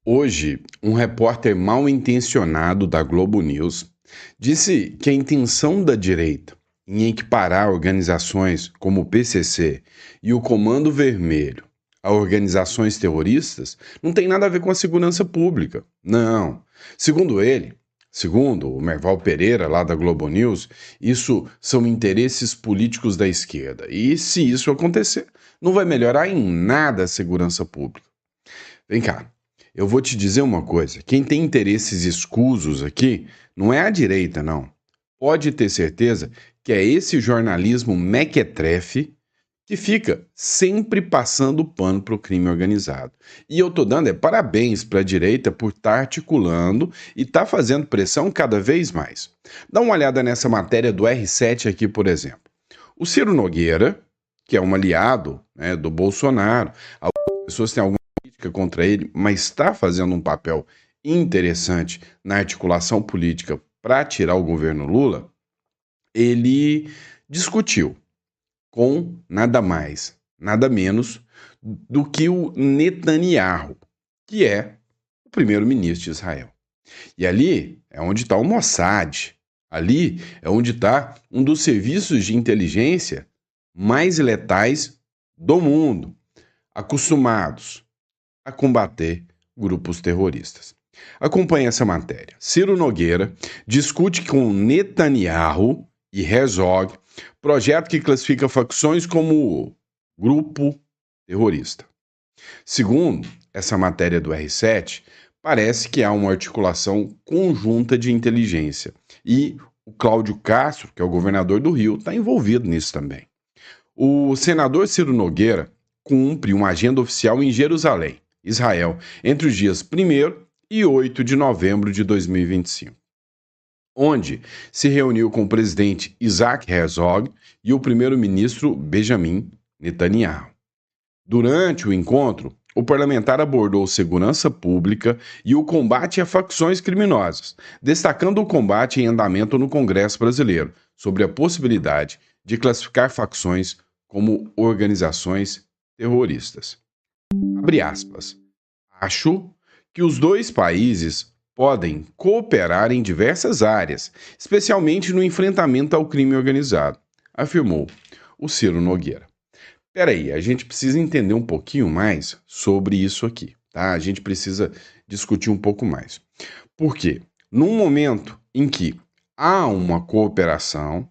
Hoje, um repórter mal-intencionado da Globo News disse que a intenção da direita em equiparar organizações como o PCC e o Comando Vermelho a organizações terroristas não tem nada a ver com a segurança pública. Não. Segundo ele, segundo o Merval Pereira, lá da Globo News, isso são interesses políticos da esquerda. E se isso acontecer, não vai melhorar em nada a segurança pública. Vem cá, eu vou te dizer uma coisa: quem tem interesses escusos aqui não é a direita, não. Pode ter certeza que é esse jornalismo mequetrefe que fica sempre passando pano para o crime organizado. E eu tô dando parabéns para a direita por estar articulando e estar fazendo pressão cada vez mais. Dá uma olhada nessa matéria do R7 aqui, por exemplo. O Ciro Nogueira, que é um aliado, né, do Bolsonaro, algumas pessoas têm alguma crítica contra ele, mas está fazendo um papel interessante na articulação política para tirar o governo Lula. Ele discutiu com nada mais, nada menos do que o Netanyahu, que é o primeiro-ministro de Israel. E ali é onde está o Mossad, ali é onde está um dos serviços de inteligência mais letais do mundo, acostumados a combater grupos terroristas. Acompanhe essa matéria. Ciro Nogueira discute com Netanyahu e Herzog projeto que classifica facções como grupo terrorista. Segundo essa matéria do R7, parece que há uma articulação conjunta de inteligência e o Cláudio Castro, que é o governador do Rio, está envolvido nisso também. O senador Ciro Nogueira cumpre uma agenda oficial em Jerusalém, Israel, entre os dias 1º e 8 de novembro de 2025, onde se reuniu com o presidente Isaac Herzog e o primeiro-ministro Benjamin Netanyahu. Durante o encontro, o parlamentar abordou segurança pública e o combate a facções criminosas, destacando o combate em andamento no Congresso brasileiro, sobre a possibilidade de classificar facções como organizações terroristas. Abre aspas. Acho que os dois países podem cooperar em diversas áreas, especialmente no enfrentamento ao crime organizado, afirmou o Ciro Nogueira. Peraí, a gente precisa entender um pouquinho mais sobre isso aqui, tá? A gente precisa discutir um pouco mais. Por quê? Num momento em que há uma cooperação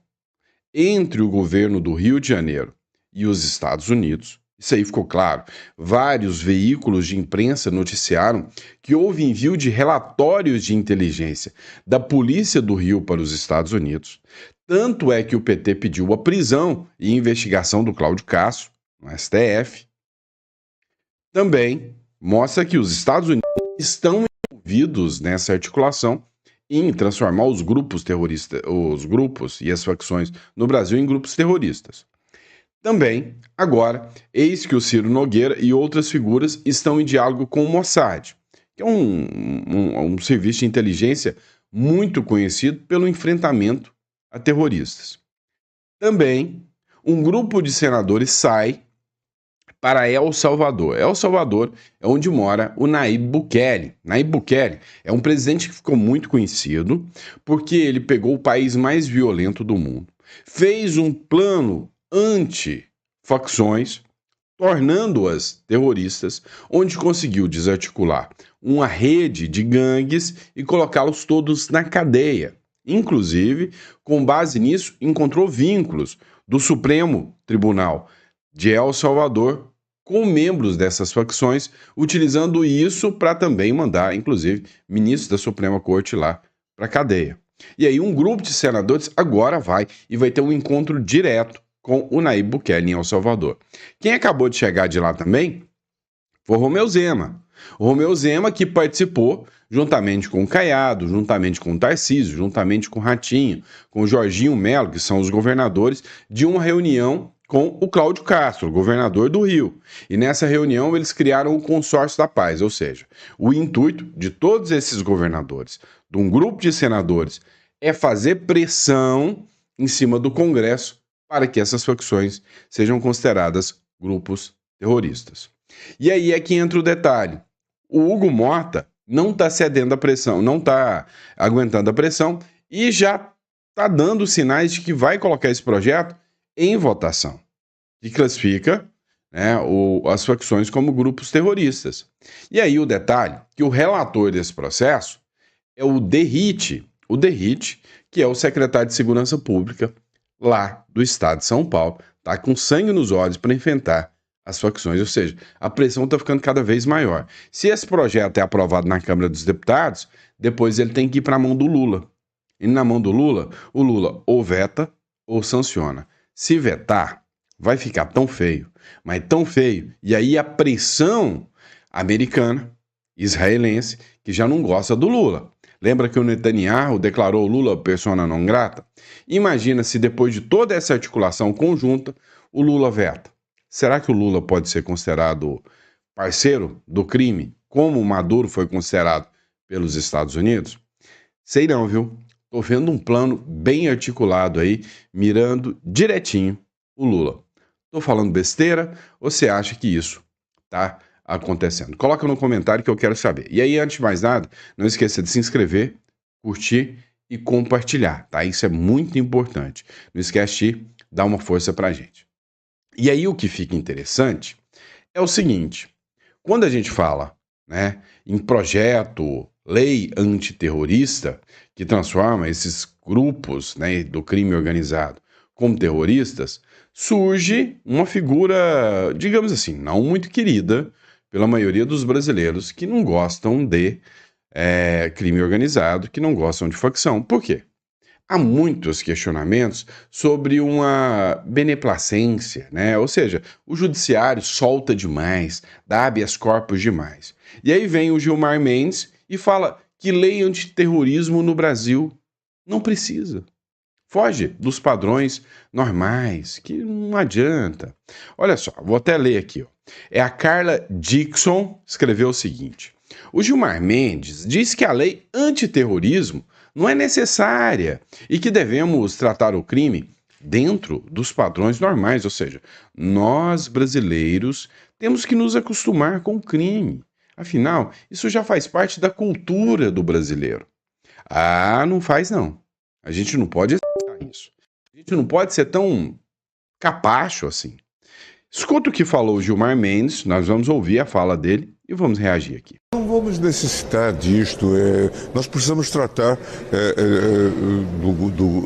entre o governo do Rio de Janeiro e os Estados Unidos, isso aí ficou claro. Vários veículos de imprensa noticiaram que houve envio de relatórios de inteligência da Polícia do Rio para os Estados Unidos. Tanto é que o PT pediu a prisão e investigação do Cláudio Castro, no STF. Também mostra que os Estados Unidos estão envolvidos nessa articulação em transformar os grupos terroristas, os grupos e as facções no Brasil em grupos terroristas. Também, agora, eis que o Ciro Nogueira e outras figuras estão em diálogo com o Mossad, que é um serviço de inteligência muito conhecido pelo enfrentamento a terroristas. Também, um grupo de senadores sai para El Salvador. El Salvador é onde mora o Nayib Bukele. Nayib Bukele é um presidente que ficou muito conhecido porque ele pegou o país mais violento do mundo, fez um plano anti-facções, tornando-as terroristas, onde conseguiu desarticular uma rede de gangues e colocá-los todos na cadeia. Inclusive, com base nisso, encontrou vínculos do Supremo Tribunal de El Salvador com membros dessas facções, utilizando isso para também mandar, inclusive, ministros da Suprema Corte lá para a cadeia. E aí um grupo de senadores agora vai ter um encontro direto com o Nayib Bukele em El Salvador. Quem acabou de chegar de lá também foi o Romeu Zema. O Romeu Zema que participou, juntamente com o Caiado, juntamente com o Tarcísio, juntamente com o Ratinho, com o Jorginho Melo, que são os governadores, de uma reunião com o Cláudio Castro, governador do Rio. E nessa reunião eles criaram o Consórcio da Paz, ou seja, o intuito de todos esses governadores, de um grupo de senadores, é fazer pressão em cima do Congresso para que essas facções sejam consideradas grupos terroristas. E aí é que entra o detalhe. O Hugo Mota não está cedendo à pressão, não está aguentando a pressão e já está dando sinais de que vai colocar esse projeto em votação, que classifica, né, as facções como grupos terroristas. E aí o detalhe, que o relator desse processo é o Derrite, que é o secretário de Segurança Pública lá do estado de São Paulo, tá com sangue nos olhos para enfrentar as facções, ou seja, a pressão está ficando cada vez maior. Se esse projeto é aprovado na Câmara dos Deputados, depois ele tem que ir para a mão do Lula. E na mão do Lula, o Lula ou veta ou sanciona. Se vetar, vai ficar tão feio, mas tão feio, e aí a pressão americana, israelense, que já não gosta do Lula. Lembra que o Netanyahu declarou o Lula persona non grata? Imagina se depois de toda essa articulação conjunta, o Lula veta. Será que o Lula pode ser considerado parceiro do crime, como o Maduro foi considerado pelos Estados Unidos? Sei não, viu? Tô vendo um plano bem articulado aí, mirando direitinho o Lula. Tô falando besteira ou você acha que isso tá acontecendo? Coloca no comentário que eu quero saber. E aí, antes de mais nada, não esqueça de se inscrever, curtir e compartilhar, tá? Isso é muito importante. Não esquece de dar uma força pra gente. E aí o que fica interessante é o seguinte, quando a gente fala, né, em projeto, lei antiterrorista, que transforma esses grupos, né, do crime organizado como terroristas, surge uma figura, digamos assim, não muito querida pela maioria dos brasileiros que não gostam de crime organizado, que não gostam de facção. Por quê? Há muitos questionamentos sobre uma beneplacência, né? Ou seja, o judiciário solta demais, dá habeas corpus demais. E aí vem o Gilmar Mendes e fala que lei antiterrorismo no Brasil não precisa. Foge dos padrões normais, que não adianta. Olha só, vou até ler aqui. Ó. É a Carla Dixon, escreveu o seguinte. O Gilmar Mendes diz que a lei antiterrorismo não é necessária e que devemos tratar o crime dentro dos padrões normais, ou seja, nós brasileiros temos que nos acostumar com o crime. Afinal, isso já faz parte da cultura do brasileiro. Ah, não faz não. A gente não pode aceitar isso. A gente não pode ser tão capacho assim. Escuta o que falou o Gilmar Mendes, nós vamos ouvir a fala dele e vamos reagir aqui. Não vamos necessitar disto, nós precisamos tratar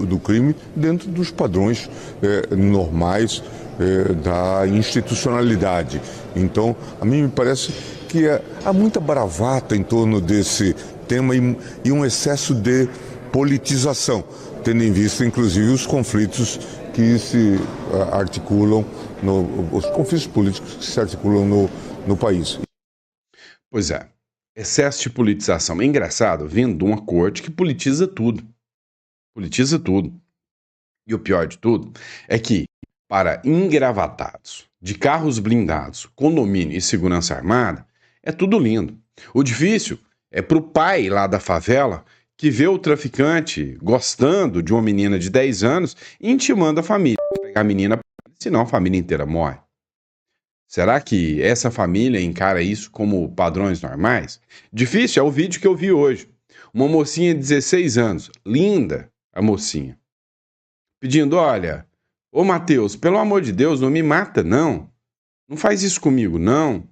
do crime dentro dos padrões normais da institucionalidade. Então, a mim me parece que há muita bravata em torno desse tema e um excesso de politização, tendo em vista, inclusive, os conflitos que se articulam, os conflitos políticos que se articulam no país. Pois é, excesso de politização. É engraçado, vindo de uma corte que politiza tudo. Politiza tudo. E o pior de tudo é que, para engravatados, de carros blindados, condomínio e segurança armada, é tudo lindo. O difícil é para o pai lá da favela que vê o traficante gostando de uma menina de 10 anos e intimando a família a pegar a menina, senão a família inteira morre. Será que essa família encara isso como padrões normais? Difícil é o vídeo que eu vi hoje. Uma mocinha de 16 anos, linda a mocinha, pedindo, olha, ô Matheus, pelo amor de Deus, não me mata não. Não faz isso comigo não.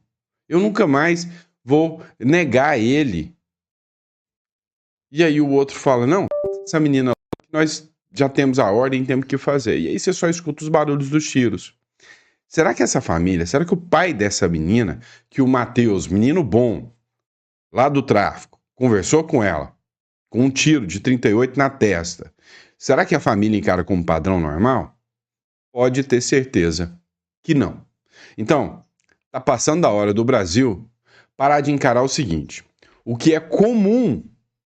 Eu nunca mais vou negar ele. E aí o outro fala, não, essa menina, nós já temos a ordem, temos que fazer. E aí você só escuta os barulhos dos tiros. Será que essa família, será que o pai dessa menina, que o Matheus, menino bom, lá do tráfico, conversou com ela, com um tiro de 38 na testa, será que a família encara como padrão normal? Pode ter certeza que não. Então, tá passando a hora do Brasil parar de encarar o seguinte, o que é comum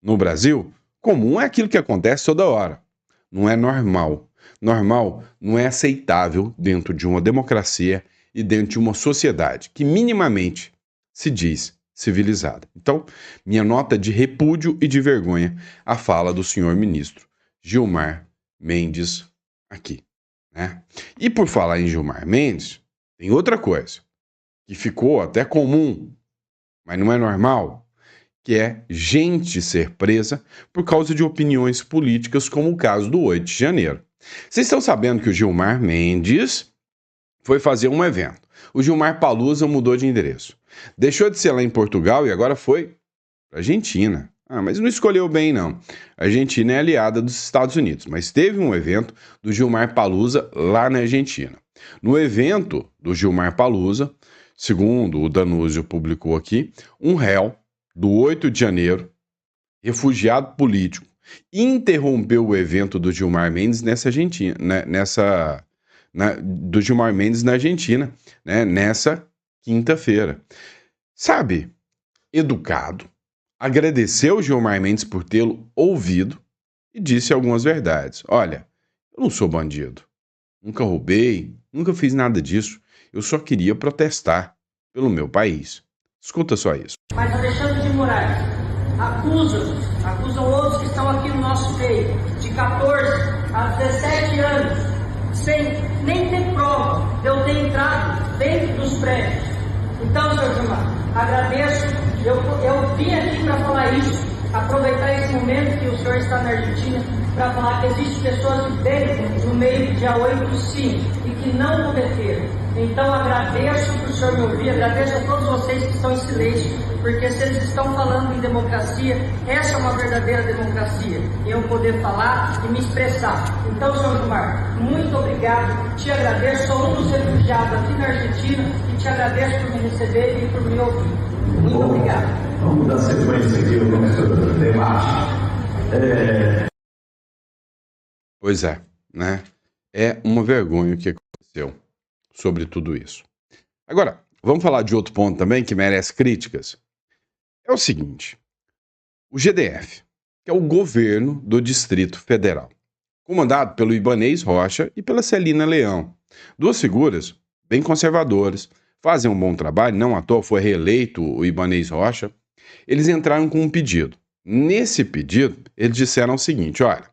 no Brasil, comum é aquilo que acontece toda hora, não é normal. Normal não é aceitável dentro de uma democracia e dentro de uma sociedade que minimamente se diz civilizada. Então, minha nota de repúdio e de vergonha à fala do senhor ministro Gilmar Mendes aqui, né? E por falar em Gilmar Mendes, tem outra coisa que ficou até comum, mas não é normal que é gente ser presa por causa de opiniões políticas, como o caso do 8 de janeiro. Vocês estão sabendo que o Gilmar Mendes foi fazer um evento. O Gilmar Palusa mudou de endereço. Deixou de ser lá em Portugal e agora foi para a Argentina. Mas não escolheu bem, não. A Argentina é aliada dos Estados Unidos, mas teve um evento do Gilmar Palusa lá na Argentina. No evento do Gilmar Palusa, segundo o Danúzio publicou aqui, um réu do 8 de janeiro, refugiado político, interrompeu o evento do Gilmar Mendes do Gilmar Mendes na Argentina, né, nessa quinta-feira. Sabe, educado, agradeceu o Gilmar Mendes por tê-lo ouvido e disse algumas verdades. Olha, eu não sou bandido, nunca roubei, nunca fiz nada disso, eu só queria protestar pelo meu país. Escuta só isso. Mas Alexandre de Moraes acusam outros que estão aqui no nosso meio, de 14 a 17 anos, sem nem ter prova de eu ter entrado dentro dos prédios. Então, senhor Gilmar, agradeço, eu vim aqui para falar isso, aproveitar esse momento que o senhor está na Argentina, para falar que existem pessoas que dentro, no meio do dia 8, sim, e que não cometeram. Então, agradeço por o senhor me ouvir, agradeço a todos vocês que estão em silêncio, porque se eles estão falando em democracia, essa é uma verdadeira democracia, eu poder falar e me expressar. Então, senhor Gilmar, muito obrigado, te agradeço, sou um dos refugiados aqui na Argentina e te agradeço por me receber e por me ouvir. Muito obrigado. Vamos dar sequência aqui ao nosso debate. Pois é, né? É uma vergonha o que aconteceu sobre tudo isso. Agora, vamos falar de outro ponto também que merece críticas. É o seguinte, o GDF, que é o governo do Distrito Federal, comandado pelo Ibanez Rocha e pela Celina Leão, duas figuras bem conservadoras, fazem um bom trabalho, não à toa foi reeleito o Ibanez Rocha, eles entraram com um pedido. Nesse pedido, eles disseram o seguinte, olha,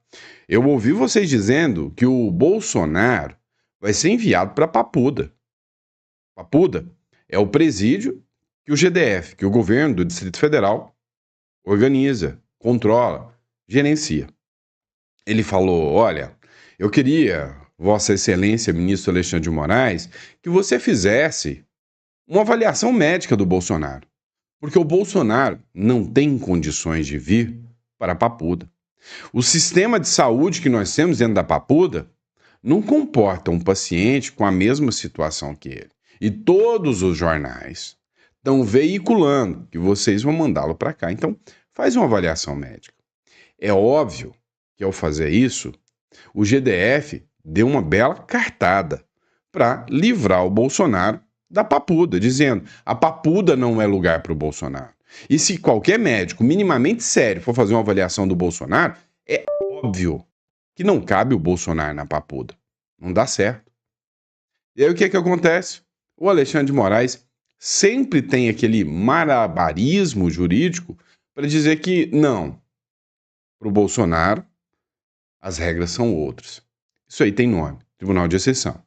eu ouvi vocês dizendo que o Bolsonaro vai ser enviado para Papuda. Papuda é o presídio que o GDF, que o governo do Distrito Federal, organiza, controla, gerencia. Ele falou, olha, eu queria, Vossa Excelência, ministro Alexandre de Moraes, que você fizesse uma avaliação médica do Bolsonaro. Porque o Bolsonaro não tem condições de vir para Papuda. O sistema de saúde que nós temos dentro da Papuda não comporta um paciente com a mesma situação que ele. E todos os jornais estão veiculando que vocês vão mandá-lo para cá. Então, faz uma avaliação médica. É óbvio que ao fazer isso, o GDF deu uma bela cartada para livrar o Bolsonaro da Papuda, dizendo a Papuda não é lugar para o Bolsonaro. E se qualquer médico minimamente sério for fazer uma avaliação do Bolsonaro, é óbvio que não cabe o Bolsonaro na Papuda. Não dá certo. E aí o que acontece? O Alexandre de Moraes sempre tem aquele malabarismo jurídico para dizer que não, para o Bolsonaro as regras são outras. Isso aí tem nome, Tribunal de Exceção.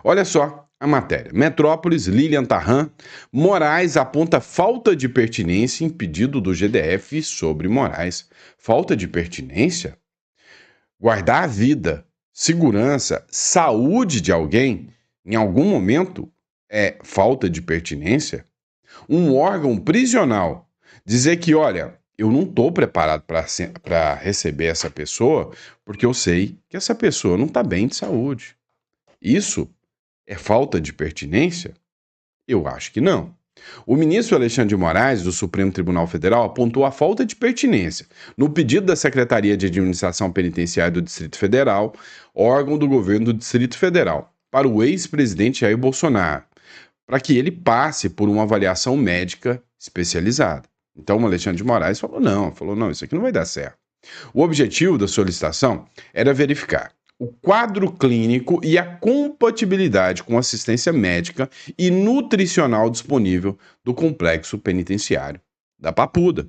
Olha só a matéria. Metrópolis, Lilian Tarran, Moraes aponta falta de pertinência em pedido do GDF sobre Moraes. Falta de pertinência? Guardar a vida, segurança, saúde de alguém, em algum momento, é falta de pertinência? Um órgão prisional dizer que, olha, eu não estou preparado para receber essa pessoa porque eu sei que essa pessoa não está bem de saúde. Isso é falta de pertinência? Eu acho que não. O ministro Alexandre de Moraes, do Supremo Tribunal Federal, apontou a falta de pertinência no pedido da Secretaria de Administração Penitenciária do Distrito Federal, órgão do governo do Distrito Federal, para o ex-presidente Jair Bolsonaro, para que ele passe por uma avaliação médica especializada. Então o Alexandre de Moraes falou, não, isso aqui não vai dar certo. O objetivo da solicitação era verificar o quadro clínico e a compatibilidade com assistência médica e nutricional disponível do complexo penitenciário da Papuda.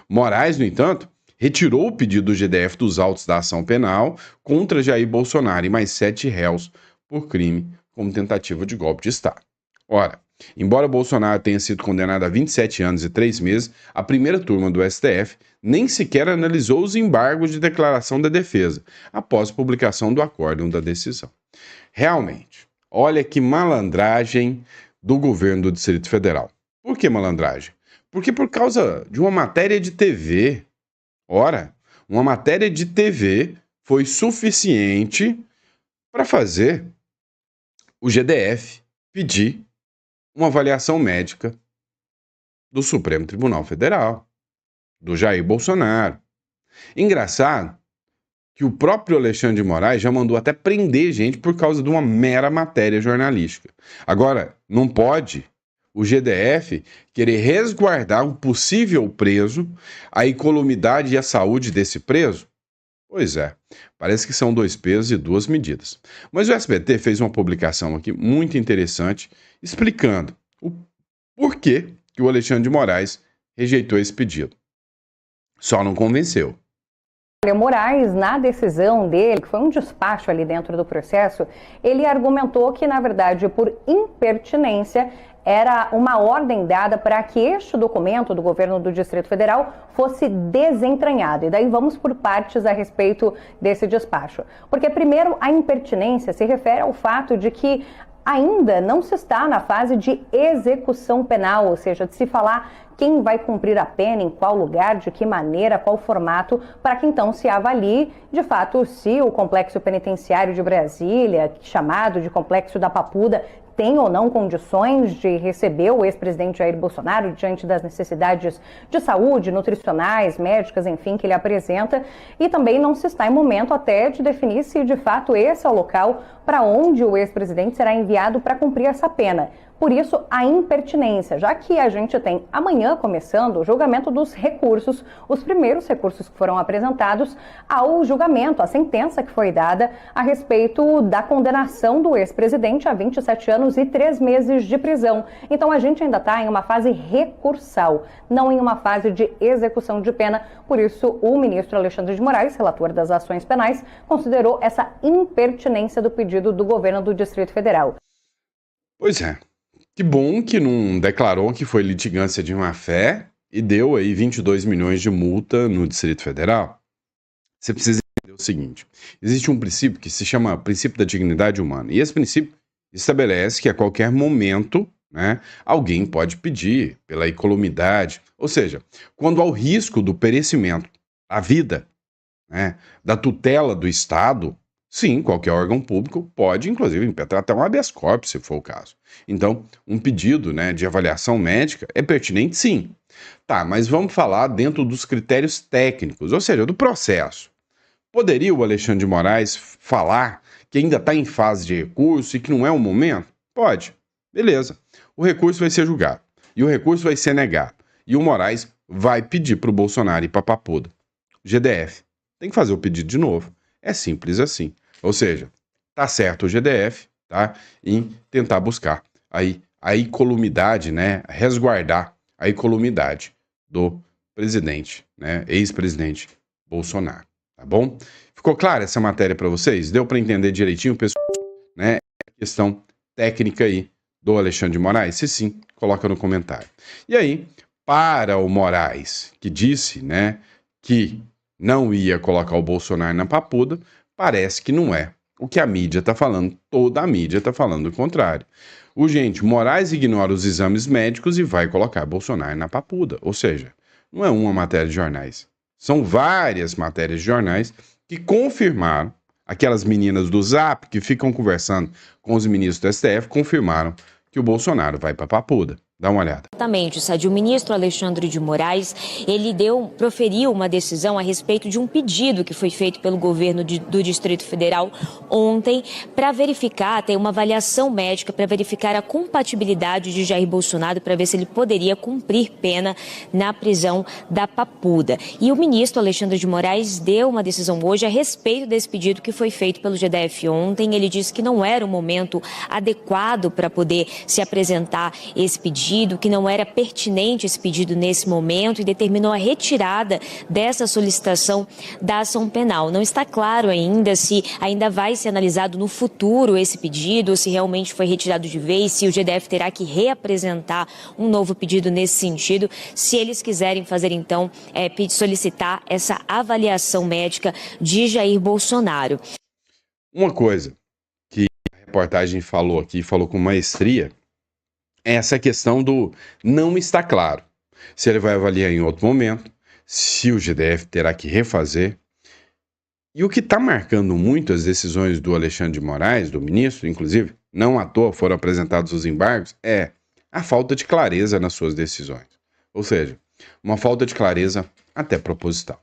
Moraes, no entanto, retirou o pedido do GDF dos autos da ação penal contra Jair Bolsonaro e mais 7 réus por crime como tentativa de golpe de Estado. Ora, Embora Bolsonaro tenha sido condenado a 27 anos e 3 meses, a primeira turma do STF nem sequer analisou os embargos de declaração da defesa, após a publicação do acórdão da decisão. Realmente, olha que malandragem do governo do Distrito Federal. Por que malandragem? Porque por causa de uma matéria de TV. Ora, uma matéria de TV foi suficiente para fazer o GDF pedir uma avaliação médica do Supremo Tribunal Federal, do Jair Bolsonaro. Engraçado que o próprio Alexandre de Moraes já mandou até prender gente por causa de uma mera matéria jornalística. Agora, não pode o GDF querer resguardar um possível preso, a incolumidade e a saúde desse preso? Pois é, parece que são 2 pesos e 2 medidas. Mas o SBT fez uma publicação aqui muito interessante, explicando o porquê que o Alexandre de Moraes rejeitou esse pedido. Só não convenceu. O Moraes, na decisão dele, que foi um despacho ali dentro do processo, ele argumentou que, na verdade, por impertinência, era uma ordem dada para que este documento do governo do Distrito Federal fosse desentranhado. E daí vamos por partes a respeito desse despacho. Porque, primeiro, a impertinência se refere ao fato de que ainda não se está na fase de execução penal, ou seja, de se falar quem vai cumprir a pena, em qual lugar, de que maneira, qual formato, para que então se avalie, de fato, se o Complexo Penitenciário de Brasília, chamado de Complexo da Papuda, tem ou não condições de receber o ex-presidente Jair Bolsonaro diante das necessidades de saúde, nutricionais, médicas, enfim, que ele apresenta. E também não se está em momento até de definir se, de fato, esse é o local para onde o ex-presidente será enviado para cumprir essa pena. Por isso, a impertinência, já que a gente tem amanhã começando o julgamento dos recursos, os primeiros recursos que foram apresentados ao julgamento, a sentença que foi dada a respeito da condenação do ex-presidente a 27 anos e 3 meses de prisão. Então, a gente ainda está em uma fase recursal, não em uma fase de execução de pena. Por isso, o ministro Alexandre de Moraes, relator das ações penais, considerou essa impertinência do pedido do governo do Distrito Federal. Pois é. Que bom que não declarou que foi litigância de má-fé e deu aí 22 milhões de multa no Distrito Federal. Você precisa entender o seguinte: existe um princípio que se chama princípio da dignidade humana. E esse princípio estabelece que a qualquer momento, né, alguém pode pedir pela incolumidade. Ou seja, quando há o risco do perecimento, a vida, né, da tutela do Estado, sim, qualquer órgão público pode, inclusive, impetrar até um habeas corpus, se for o caso. Então, um pedido, né, de avaliação médica é pertinente, sim. Tá, mas vamos falar dentro dos critérios técnicos, ou seja, do processo. Poderia o Alexandre de Moraes falar que ainda está em fase de recurso e que não é o momento? Pode. Beleza. O recurso vai ser julgado. E o recurso vai ser negado. E o Moraes vai pedir para o Bolsonaro ir para a Papuda. GDF tem que fazer o pedido de novo. É simples assim. Ou seja, tá certo o GDF, tá? Em tentar buscar aí a incolumidade, né? Resguardar a incolumidade do presidente, né? Ex-presidente Bolsonaro, tá bom? Ficou clara essa matéria para vocês? Deu para entender direitinho, pessoal, né? A questão técnica aí do Alexandre de Moraes? Se sim, coloca no comentário. E aí, para o Moraes, que disse, né, que não ia colocar o Bolsonaro na Papuda, parece que não é o que a mídia está falando. Toda a mídia está falando o contrário. Moraes ignora os exames médicos e vai colocar Bolsonaro na Papuda. Ou seja, não é uma matéria de jornais. São várias matérias de jornais que confirmaram, aquelas meninas do Zap que ficam conversando com os ministros do STF, confirmaram que o Bolsonaro vai para Papuda. Dá uma olhada. Exatamente, Sadi. O ministro Alexandre de Moraes, ele proferiu uma decisão a respeito de um pedido que foi feito pelo governo do Distrito Federal ontem para verificar, ter uma avaliação médica para verificar a compatibilidade de Jair Bolsonaro para ver se ele poderia cumprir pena na prisão da Papuda. E o ministro Alexandre de Moraes deu uma decisão hoje a respeito desse pedido que foi feito pelo GDF ontem. Ele disse que não era o momento adequado para poder se apresentar esse pedido. pedido, que não era pertinente esse pedido nesse momento e determinou a retirada dessa solicitação da ação penal. Não está claro ainda se ainda vai ser analisado no futuro esse pedido, ou se realmente foi retirado de vez, se o GDF terá que reapresentar um novo pedido nesse sentido, se eles quiserem fazer então, solicitar essa avaliação médica de Jair Bolsonaro. Uma coisa que a reportagem falou aqui, falou com maestria, é essa questão do não está claro se ele vai avaliar em outro momento, se o GDF terá que refazer. E o que está marcando muito as decisões do Alexandre de Moraes, do ministro, inclusive, não à toa foram apresentados os embargos, é a falta de clareza nas suas decisões. Ou seja, uma falta de clareza até proposital.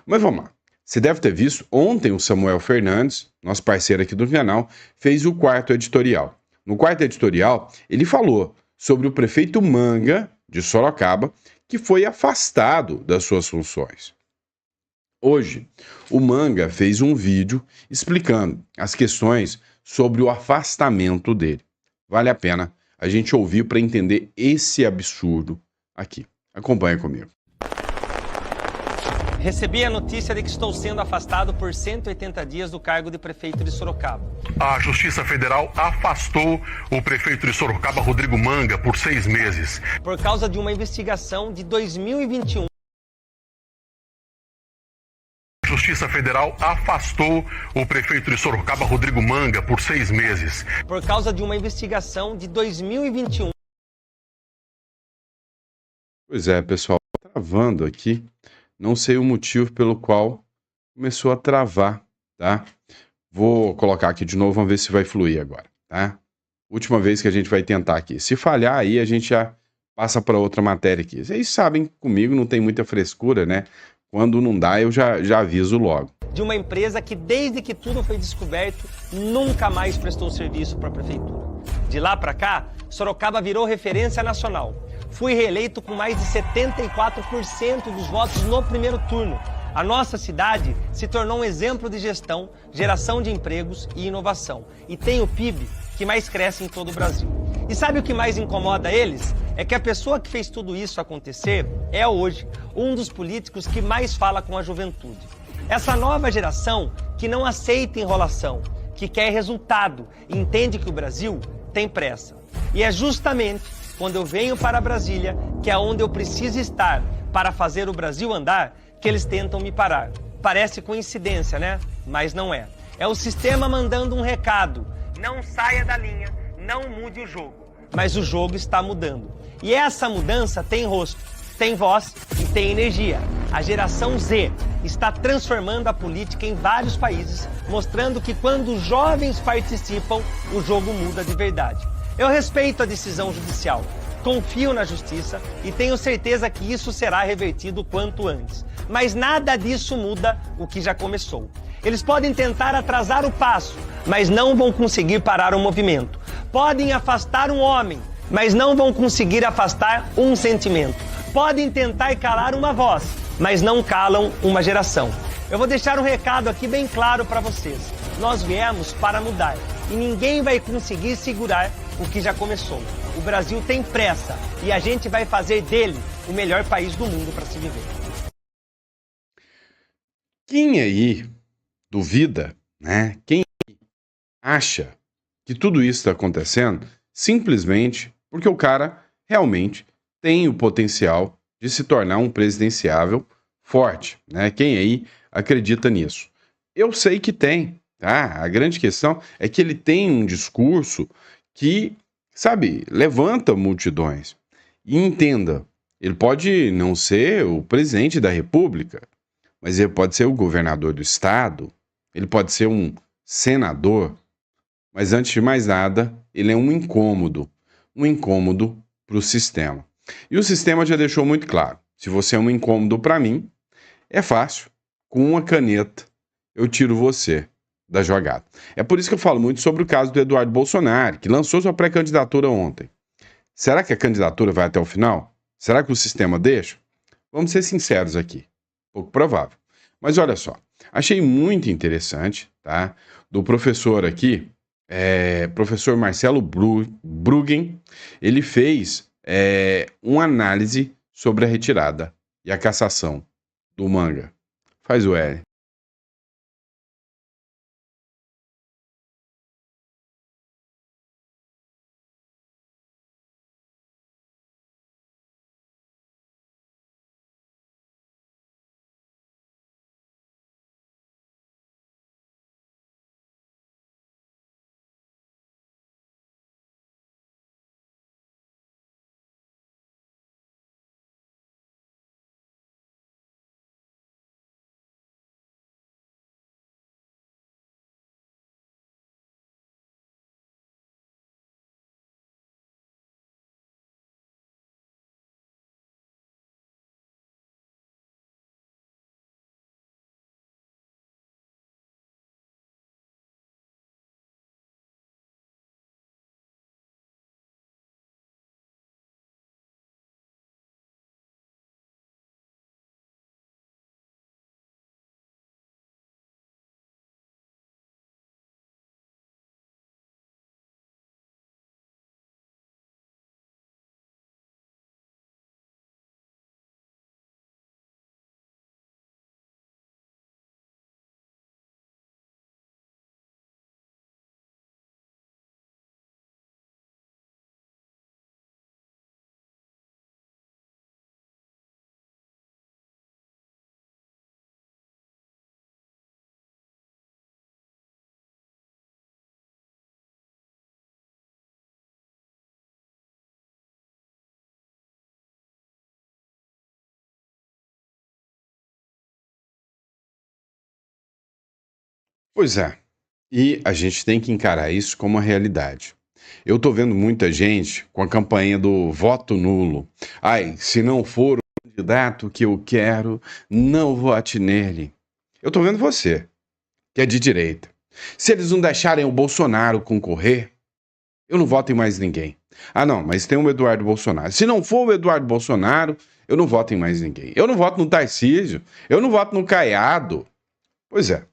Mas vamos lá. Você deve ter visto, ontem o Samuel Fernandes, nosso parceiro aqui do canal, fez o quarto editorial. No quarto editorial, ele falou sobre o prefeito Manga, de Sorocaba, que foi afastado das suas funções. Hoje, o Manga fez um vídeo explicando as questões sobre o afastamento dele. Vale a pena a gente ouvir para entender esse absurdo aqui. Acompanha comigo. Recebi a notícia de que estou sendo afastado por 180 dias do cargo de prefeito de Sorocaba. A Justiça Federal afastou o prefeito de Sorocaba, Rodrigo Manga, por 6 meses. Por causa de uma investigação de 2021. A Justiça Federal afastou o prefeito de Sorocaba, Rodrigo Manga, por 6 meses. Por causa de uma investigação de 2021. Pois é, pessoal, travando aqui. Não sei o motivo pelo qual começou a travar, tá? Vou colocar aqui de novo, vamos ver se vai fluir agora, tá? Última vez que a gente vai tentar aqui. Se falhar, aí a gente já passa para outra matéria aqui. Vocês sabem, comigo não tem muita frescura, né? Quando não dá, eu já aviso logo. De uma empresa que, desde que tudo foi descoberto, nunca mais prestou serviço para a prefeitura. De lá para cá, Sorocaba virou referência nacional. Fui reeleito com mais de 74% dos votos no primeiro turno. A nossa cidade se tornou um exemplo de gestão, geração de empregos e inovação. E tem o PIB que mais cresce em todo o Brasil. E sabe o que mais incomoda eles? É que a pessoa que fez tudo isso acontecer é hoje um dos políticos que mais fala com a juventude. Essa nova geração que não aceita enrolação, que quer resultado e entende que o Brasil tem pressa. E é justamente quando eu venho para Brasília, que é onde eu preciso estar para fazer o Brasil andar, que eles tentam me parar. Parece coincidência, né? Mas não é. É o sistema mandando um recado. Não saia da linha, não mude o jogo. Mas o jogo está mudando. E essa mudança tem rosto, tem voz e tem energia. A geração Z está transformando a política em vários países, mostrando que quando os jovens participam, o jogo muda de verdade. Eu respeito a decisão judicial, confio na justiça e tenho certeza que isso será revertido o quanto antes. Mas nada disso muda o que já começou. Eles podem tentar atrasar o passo, mas não vão conseguir parar o movimento. Podem afastar um homem, mas não vão conseguir afastar um sentimento. Podem tentar calar uma voz, mas não calam uma geração. Eu vou deixar um recado aqui bem claro para vocês. Nós viemos para mudar e ninguém vai conseguir segurar o que já começou. O Brasil tem pressa e a gente vai fazer dele o melhor país do mundo para se viver. Quem aí duvida, né? Quem acha que tudo isso está acontecendo simplesmente porque o cara realmente tem o potencial de se tornar um presidenciável forte, né? Quem aí acredita nisso? Eu sei que tem, tá? A grande questão é que ele tem um discurso que, sabe, levanta multidões. E entenda, ele pode não ser o presidente da República, mas ele pode ser o governador do estado, ele pode ser um senador, mas antes de mais nada, ele é um incômodo para o sistema. E o sistema já deixou muito claro, se você é um incômodo para mim, é fácil, com uma caneta eu tiro você da jogada. É por isso que eu falo muito sobre o caso do Eduardo Bolsonaro, que lançou sua pré-candidatura ontem. Será que a candidatura vai até o final? Será que o sistema deixa? Vamos ser sinceros aqui. Pouco provável. Mas olha só, achei muito interessante, tá? Do professor aqui, professor Marcelo Bruggen, ele fez uma análise sobre a retirada e a cassação do Manga. Faz o L. Pois é, e a gente tem que encarar isso como uma realidade. Eu tô vendo muita gente com a campanha do voto nulo. Ai, se não for o candidato que eu quero, não vote nele. Eu tô vendo você, que é de direita. Se eles não deixarem o Bolsonaro concorrer, eu não voto em mais ninguém. Ah, não, mas tem o Eduardo Bolsonaro. Se não for o Eduardo Bolsonaro, eu não voto em mais ninguém. Eu não voto no Tarcísio, eu não voto no Caiado. Pois é.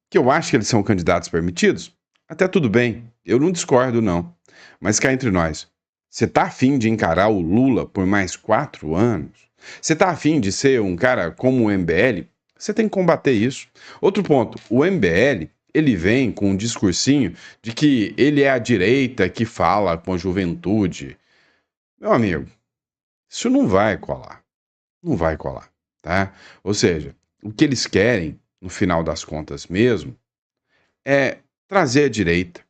Que eu acho que eles são candidatos permitidos? Até tudo bem, eu não discordo não. Mas cá entre nós, você tá afim de encarar o Lula por mais 4 anos? Você tá afim de ser um cara como o MBL? Você tem que combater isso. Outro ponto, o MBL, ele vem com um discursinho de que ele é a direita que fala com a juventude. Meu amigo, isso não vai colar. Não vai colar, tá? Ou seja, o que eles querem no final das contas mesmo, é trazer a direita,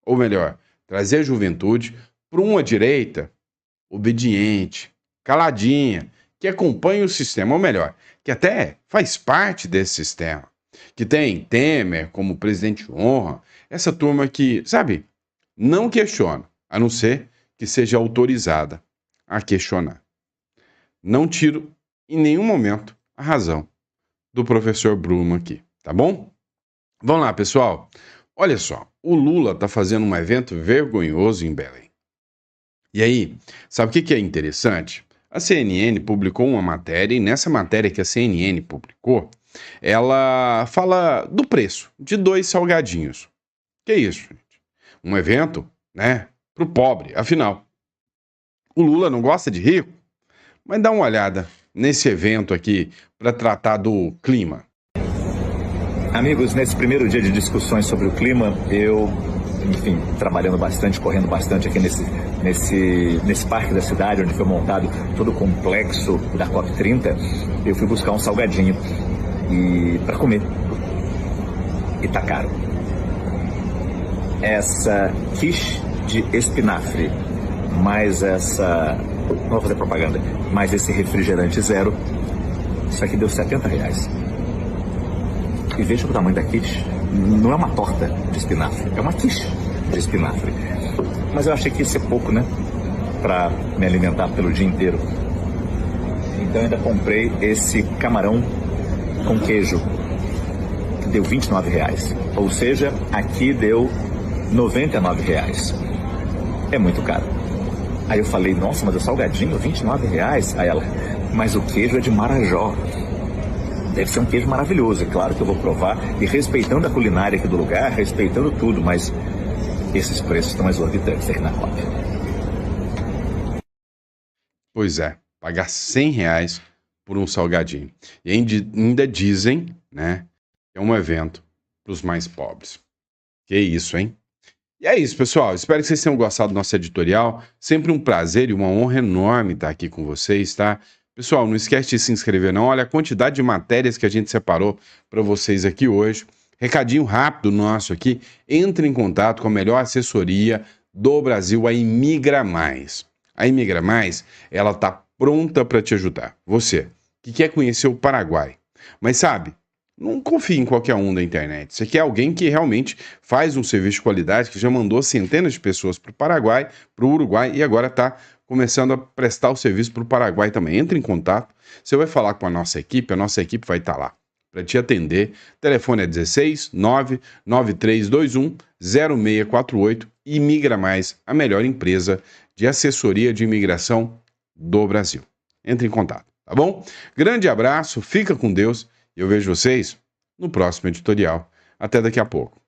ou melhor, trazer a juventude para uma direita obediente, caladinha, que acompanha o sistema, ou melhor, que até faz parte desse sistema, que tem Temer como presidente de honra, essa turma que, sabe, não questiona, a não ser que seja autorizada a questionar. Não tiro em nenhum momento a razão do professor Bruno aqui, tá bom? Vamos lá, pessoal. Olha só, o Lula tá fazendo um evento vergonhoso em Belém. E aí, sabe o que é interessante? A CNN publicou uma matéria, e nessa matéria que a CNN publicou, ela fala do preço de 2 salgadinhos. Que isso, gente? Um evento, né, pro pobre, afinal. O Lula não gosta de rico? Mas dá uma olhada nesse evento aqui para tratar do clima. Amigos, nesse primeiro dia de discussões sobre o clima, eu, enfim, trabalhando bastante, correndo bastante aqui nesse parque da cidade, onde foi montado todo o complexo da COP30, eu fui buscar um salgadinho para comer. E tá caro. Essa quiche de espinafre, mais essa... não vou fazer propaganda, mas esse refrigerante zero, isso aqui deu R$70. E veja o tamanho da quiche. Não é uma torta de espinafre, é uma quiche de espinafre. Mas eu achei que ia ser pouco, né? Pra me alimentar pelo dia inteiro. Então ainda comprei esse camarão com queijo, que deu R$29. Ou seja, aqui deu R$99. É muito caro. Aí eu falei, nossa, mas o salgadinho, R$29? Aí ela, mas o queijo é de Marajó. Deve ser um queijo maravilhoso, é claro que eu vou provar. E respeitando a culinária aqui do lugar, respeitando tudo, mas esses preços estão exorbitantes aqui na COP. Pois é, pagar R$100 por um salgadinho. E ainda dizem, né, que é um evento para os mais pobres. Que isso, hein? E é isso, pessoal. Espero que vocês tenham gostado do nosso editorial. Sempre um prazer e uma honra enorme estar aqui com vocês, tá? Pessoal, não esquece de se inscrever não. Olha a quantidade de matérias que a gente separou para vocês aqui hoje. Recadinho rápido nosso aqui. Entre em contato com a melhor assessoria do Brasil, a Imigra Mais. A Imigra Mais, ela tá pronta para te ajudar. Você que quer conhecer o Paraguai, mas sabe, não confie em qualquer um da internet. Você quer alguém que realmente faz um serviço de qualidade, que já mandou centenas de pessoas para o Paraguai, para o Uruguai e agora está começando a prestar o serviço para o Paraguai também. Entre em contato, você vai falar com a nossa equipe vai estar lá para te atender. O telefone é 16 99321 0648 e Imigra Mais, a melhor empresa de assessoria de imigração do Brasil. Entre em contato, tá bom? Grande abraço, fica com Deus e eu vejo vocês no próximo editorial. Até daqui a pouco.